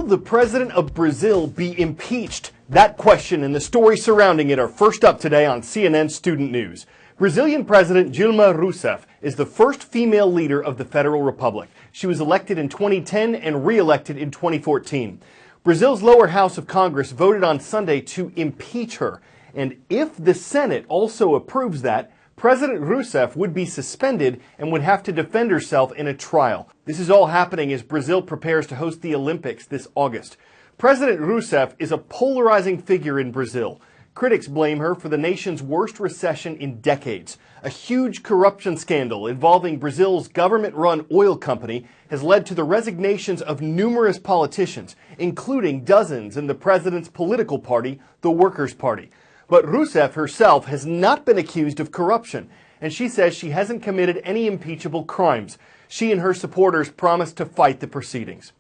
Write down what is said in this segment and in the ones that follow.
the president of Brazil be impeached? That question and the story surrounding it are first up today on CNN Student News. Brazilian President Dilma Rousseff is the first female leader of the Federal Republic. She was elected in 2010 and re-elected in 2014. Brazil's lower house of Congress voted on Sunday to impeach her. And if the Senate also approves that, President Rousseff would be suspended and would have to defend herself in a trial. This is all happening as Brazil prepares to host the Olympics this August. President Rousseff is a polarizing figure in Brazil. Critics blame her for the nation's worst recession in decades. A huge corruption scandal involving Brazil's government-run oil company has led to the resignations of numerous politicians, including dozens in the president's political party, the Workers' Party. But Rousseff herself has not been accused of corruption, and she says she hasn't committed any impeachable crimes. She and her supporters promised to fight the proceedings.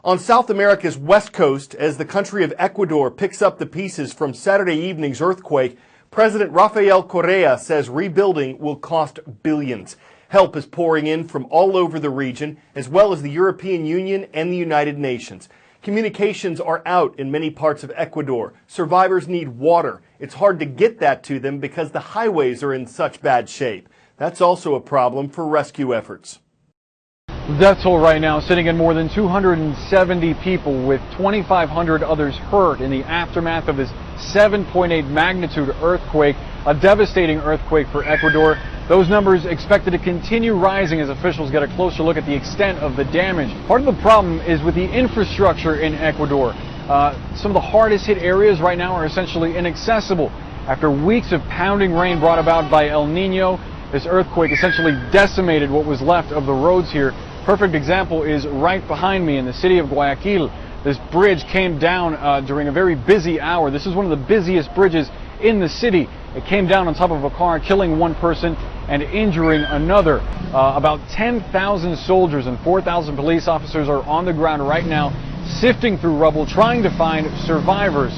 On South America's west coast, as the country of Ecuador picks up the pieces from Saturday evening's earthquake, President Rafael Correa says rebuilding will cost billions. Help is pouring in from all over the region, as well as the European Union and the United Nations. Communications are out in many parts of Ecuador. Survivors need water. It's hard to get that to them because the highways are in such bad shape. That's also a problem for rescue efforts. The death toll right now sitting at more than 270 people, with 2,500 others hurt in the aftermath of this 7.8 magnitude earthquake, a devastating earthquake for Ecuador. Those numbers expected to continue rising as officials get a closer look at the extent of the damage. Part of the problem is with the infrastructure in Ecuador. Some of the hardest hit areas right now are essentially inaccessible. After weeks of pounding rain brought about by El Nino, this earthquake essentially decimated what was left of the roads here. Perfect example is right behind me in the city of Guayaquil. This bridge came down during a very busy hour. This is one of the busiest bridges in the city. It came down on top of a car, killing one person and injuring another. About 10,000 soldiers and 4,000 police officers are on the ground right now, sifting through rubble, trying to find survivors.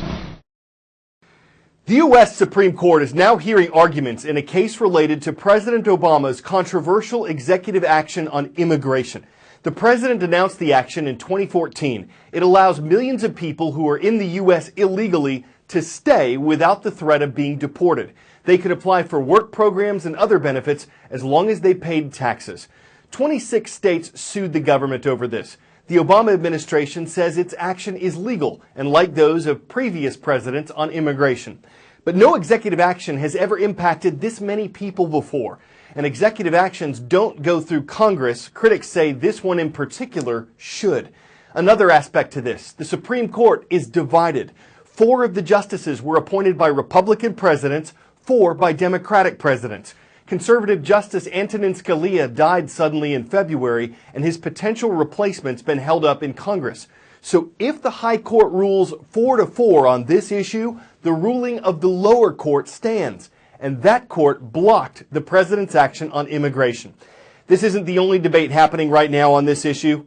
The U.S. Supreme Court is now hearing arguments in a case related to President Obama's controversial executive action on immigration. The president announced the action in 2014. It allows millions of people who are in the U.S. illegally to stay without the threat of being deported. They could apply for work programs and other benefits as long as they paid taxes. 26 states sued the government over this. The Obama administration says its action is legal and like those of previous presidents on immigration. But no executive action has ever impacted this many people before. And executive actions don't go through Congress. Critics say this one in particular should. Another aspect to this, the Supreme Court is divided. 4 of the justices were appointed by Republican presidents, 4 by Democratic presidents. Conservative Justice Antonin Scalia died suddenly in February, and his potential replacement's been held up in Congress. So if the high court rules 4-4 on this issue, the ruling of the lower court stands. And that court blocked the president's action on immigration. This isn't the only debate happening right now on this issue.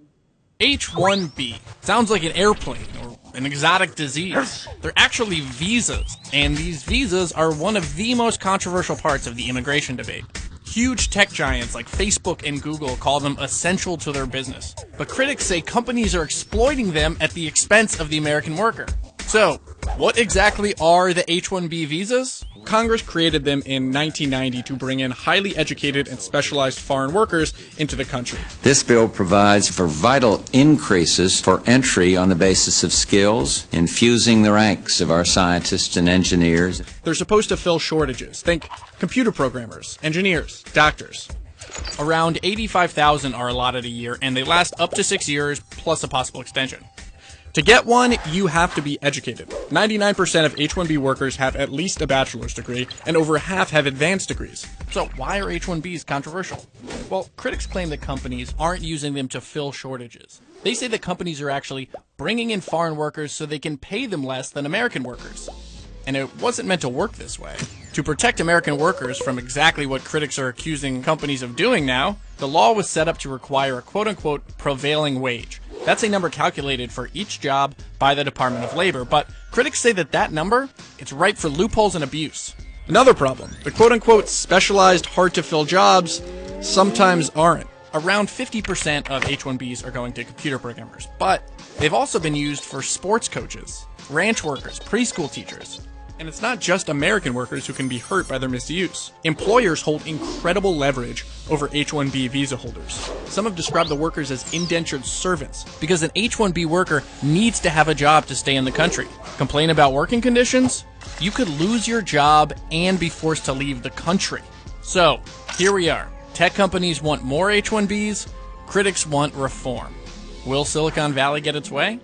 H-1B sounds like an airplane or an exotic disease. They're actually visas, and these visas are one of the most controversial parts of the immigration debate. Huge tech giants like Facebook and Google call them essential to their business, but critics say companies are exploiting them at the expense of the American worker. So, what exactly are the H-1B visas? Congress created them in 1990 to bring in highly educated and specialized foreign workers into the country. This bill provides for vital increases for entry on the basis of skills, infusing the ranks of our scientists and engineers. They're supposed to fill shortages. Think computer programmers, engineers, doctors. Around 85,000 are allotted a year, and they last up to 6 years, plus a possible extension. To get one, you have to be educated. 99% of H-1B workers have at least a bachelor's degree, and over half have advanced degrees. So why are H-1Bs controversial? Well, critics claim that companies aren't using them to fill shortages. They say that companies are actually bringing in foreign workers so they can pay them less than American workers. And it wasn't meant to work this way. To protect American workers from exactly what critics are accusing companies of doing now, the law was set up to require a quote-unquote prevailing wage. That's a number calculated for each job by the Department of Labor, but critics say that number, it's ripe for loopholes and abuse. Another problem, the quote-unquote specialized, hard-to-fill jobs sometimes aren't. Around 50% of H-1Bs are going to computer programmers, but They've also been used for sports coaches, ranch workers, preschool teachers. And it's not just American workers who can be hurt by their misuse. Employers hold incredible leverage over H-1B visa holders. Some have described the workers as indentured servants because an H-1B worker needs to have a job to stay in the country. Complain about working conditions? You could lose your job and be forced to leave the country. So, here we are. Tech companies want more H-1Bs, critics want reform. Will Silicon Valley get its way?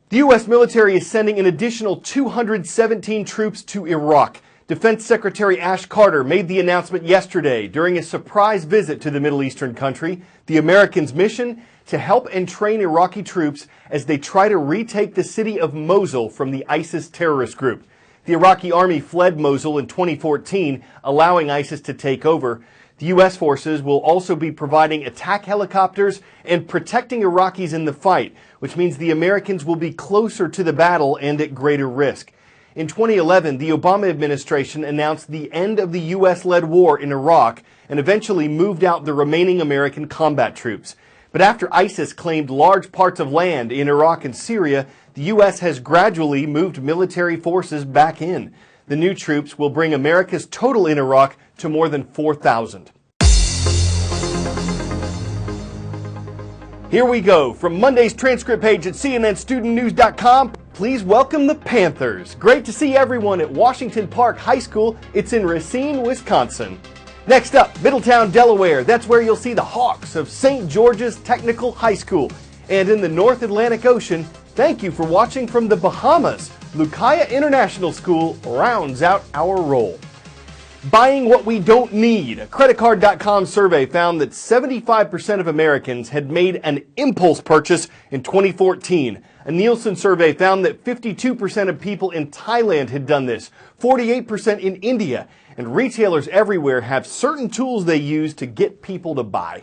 The U.S. military is sending an additional 217 troops to Iraq. Defense Secretary Ash Carter made the announcement yesterday during a surprise visit to the Middle Eastern country. The Americans' mission? To help and train Iraqi troops as they try to retake the city of Mosul from the ISIS terrorist group. The Iraqi army fled Mosul in 2014, allowing ISIS to take over. The U.S. forces will also be providing attack helicopters and protecting Iraqis in the fight, which means the Americans will be closer to the battle and at greater risk. In 2011, the Obama administration announced the end of the U.S.-led war in Iraq and eventually moved out the remaining American combat troops. But after ISIS claimed large parts of land in Iraq and Syria, the U.S. has gradually moved military forces back in. The new troops will bring America's total in Iraq to more than 4,000. Here we go. From Monday's transcript page at cnnstudentnews.com, please welcome the Panthers. Great to see everyone at Washington Park High School. It's in Racine, Wisconsin. Next up, Middletown, Delaware. That's where you'll see the Hawks of St. George's Technical High School. And in the North Atlantic Ocean, thank you for watching from the Bahamas. Lucaya International School rounds out our roll. Buying what we don't need. A creditcard.com survey found that 75% of Americans had made an impulse purchase in 2014. A Nielsen survey found that 52% of people in Thailand had done this, 48% in India, and retailers everywhere have certain tools they use to get people to buy.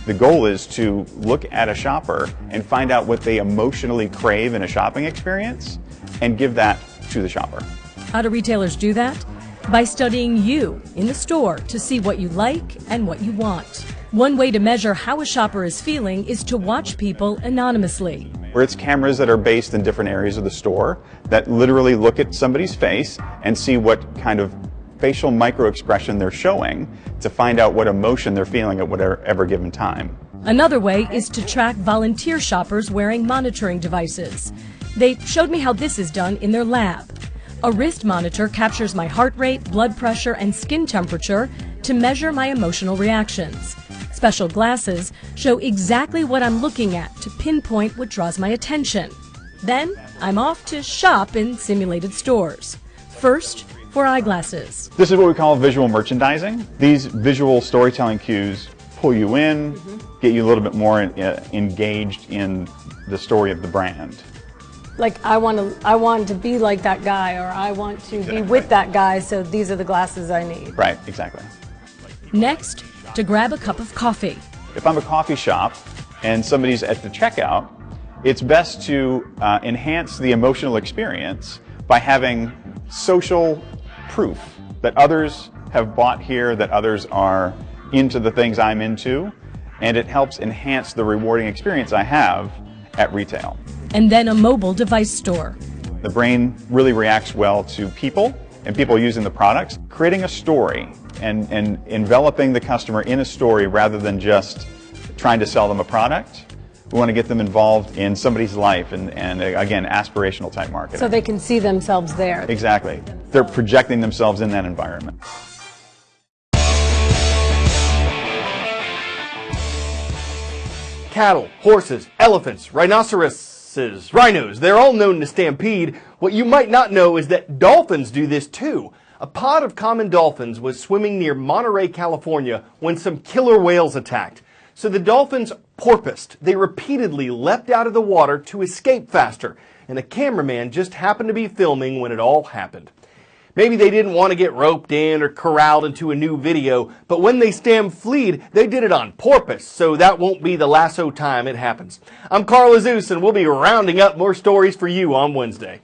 The goal is to look at a shopper and find out what they emotionally crave in a shopping experience and give that to the shopper. How do retailers do that? By studying you in the store to see what you like and what you want. One way to measure how a shopper is feeling is to watch people anonymously. Where it's cameras that are based in different areas of the store that literally look at somebody's face and see what kind of facial micro-expression they're showing to find out what emotion they're feeling at whatever given time. Another way is to track volunteer shoppers wearing monitoring devices. They showed me how this is done in their lab. A wrist monitor captures my heart rate, blood pressure, and skin temperature to measure my emotional reactions. Special glasses show exactly what I'm looking at to pinpoint what draws my attention. Then I'm off to shop in simulated stores. First, for eyeglasses. This is what we call visual merchandising. These visual storytelling cues pull you in, get you a little bit more engaged in the story of the brand. Like I want to be like that guy, or I want to be with that guy, so these are the glasses I need. Right, exactly. Next, to grab a cup of coffee. If I'm a coffee shop and somebody's at the checkout, it's best to enhance the emotional experience by having social proof that others have bought here, that others are into the things I'm into, and it helps enhance the rewarding experience I have at retail. And then a mobile device store. The brain really reacts well to people and people using the products. Creating a story and enveloping the customer in a story rather than just trying to sell them a product. We want to get them involved in somebody's life and again, aspirational type marketing. So they can see themselves there. Exactly. They're projecting themselves in that environment. Cattle, horses, elephants, rhinoceroses, rhinos, they're all known to stampede. What you might not know is that dolphins do this too. A pod of common dolphins was swimming near Monterey, California when some killer whales attacked. So the dolphins porpoised. They repeatedly leapt out of the water to escape faster, and a cameraman just happened to be filming when it all happened. Maybe they didn't want to get roped in or corralled into a new video, but when they stampede, they did it on porpoise, so that won't be the lasso time it happens. I'm Carl Azuz, and we'll be rounding up more stories for you on Wednesday.